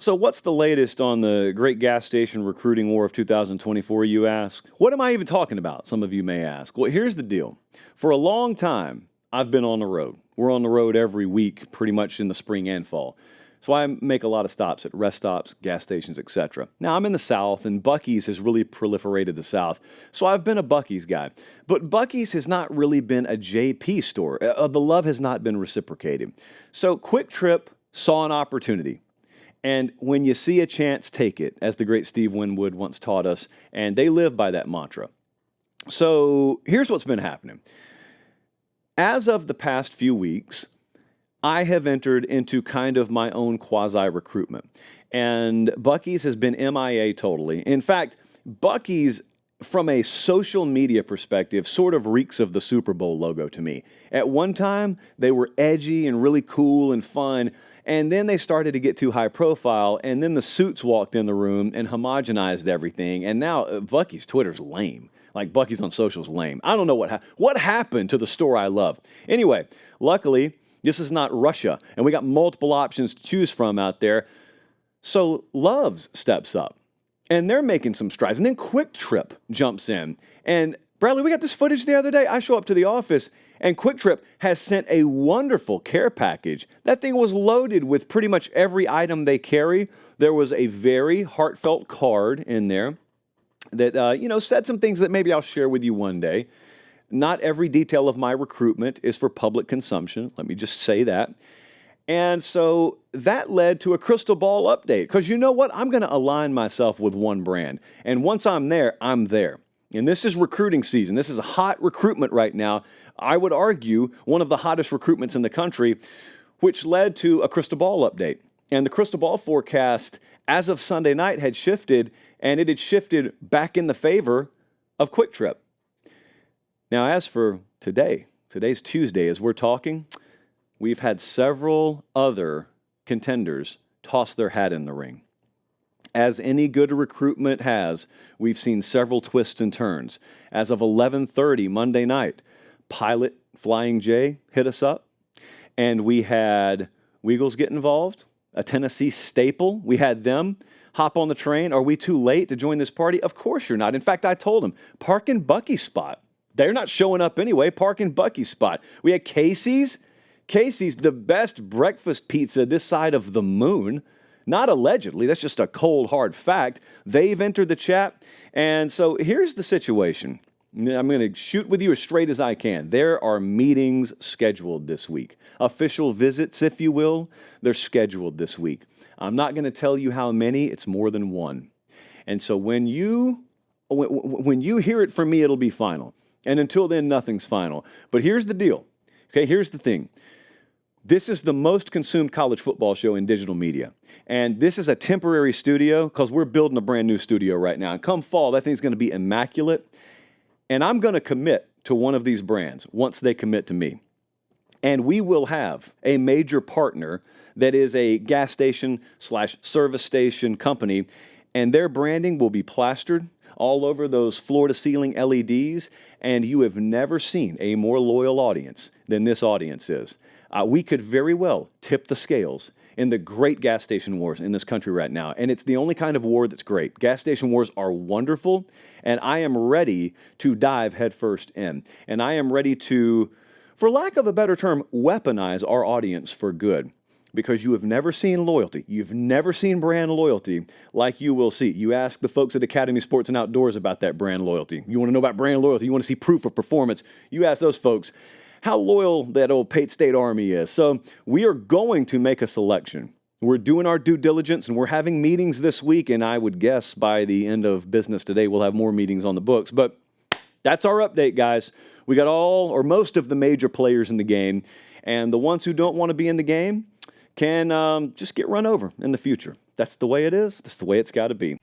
So, what's the latest on the great gas station recruiting war of 2024, you ask? What am I even talking about? Some of you may ask. Well, here's the deal. For a long time, I've been on the road. We're on the road every week, pretty much in the spring and fall. So I make a lot of stops at rest stops, gas stations, etc. Now, I'm in the South, and Buc-ee's has really proliferated the South. So I've been a Buc-ee's guy. But Buc-ee's has not really been a JP store. The love has not been reciprocated. So Quick Trip saw an opportunity. And when you see a chance, take it, as the great Steve Winwood once taught us, and they live by that mantra. So here's what's been happening. As of the past few weeks, I have entered into kind of my own quasi-recruitment. And Buc-ee's has been MIA totally. In fact, Buc-ee's, from a social media perspective, sort of reeks of the Super Bowl logo to me. At one time, they were edgy and really cool and fun. And then they started to get too high profile, and then the suits walked in the room and homogenized everything. And now Buc-ee's Twitter's lame. Like Buc-ee's on social's lame. I don't know what happened to the store I love. Anyway, luckily, this is not Russia, and we got multiple options to choose from out there. So Love's steps up, and they're making some strides. And then Quick Trip jumps in. And Bradley, we got this footage the other day. I show up to the office, and Quick Trip has sent a wonderful care package. That thing was loaded with pretty much every item they carry. There was a very heartfelt card in there that, said some things that maybe I'll share with you one day. Not every detail of my recruitment is for public consumption. Let me just say that. And so that led to a crystal ball update. Because you know what? I'm going to align myself with one brand. And once I'm there, I'm there. And this is recruiting season. This is a hot recruitment right now. I would argue one of the hottest recruitments in the country, which led to a crystal ball update. And the crystal ball forecast, as of Sunday night, had shifted, and it had shifted back in the favor of Quick Trip. Now, as for today's Tuesday, as we're talking, we've had several other contenders toss their hat in the ring. As any good recruitment has, we've seen several twists and turns. As of 11:30 Monday night, Pilot Flying J hit us up, and we had Weagles get involved, a Tennessee staple. We had them hop on the train. Are we too late to join this party? Of course you're not. In fact, I told them, park in Buc-ee's spot. They're not showing up anyway. Park in Buc-ee's spot. We had Casey's. Casey's, the best breakfast pizza this side of the moon. Not allegedly. That's just a cold, hard fact. They've entered the chat. And so here's the situation. I'm going to shoot with you as straight as I can. There are meetings scheduled this week. Official visits, if you will, they're scheduled this week. I'm not going to tell you how many. It's more than one. And so when you hear it from me, it'll be final. And until then, nothing's final. But here's the deal. Okay, here's the thing. This is the most consumed college football show in digital media. And this is a temporary studio because we're building a brand new studio right now. And come fall, that thing's going to be immaculate. And I'm going to commit to one of these brands once they commit to me. And we will have a major partner that is a gas station / service station company. And their branding will be plastered all over those floor-to-ceiling LEDs. And you have never seen a more loyal audience than this audience is. We could very well tip the scales in the great gas station wars in this country right now. And it's the only kind of war that's great. Gas station wars are wonderful, and I am ready to dive headfirst in. And I am ready to, for lack of a better term, weaponize our audience for good. Because you have never seen loyalty. You've never seen brand loyalty like you will see. You ask the folks at Academy Sports and Outdoors about that brand loyalty. You want to know about brand loyalty. You want to see proof of performance. You ask those folks how loyal that old Pate State Army is. So we are going to make a selection. We're doing our due diligence, and we're having meetings this week, and I would guess by the end of business today, we'll have more meetings on the books. But that's our update, guys. We got all or most of the major players in the game, and the ones who don't want to be in the game can just get run over in the future. That's the way it is. That's the way it's got to be.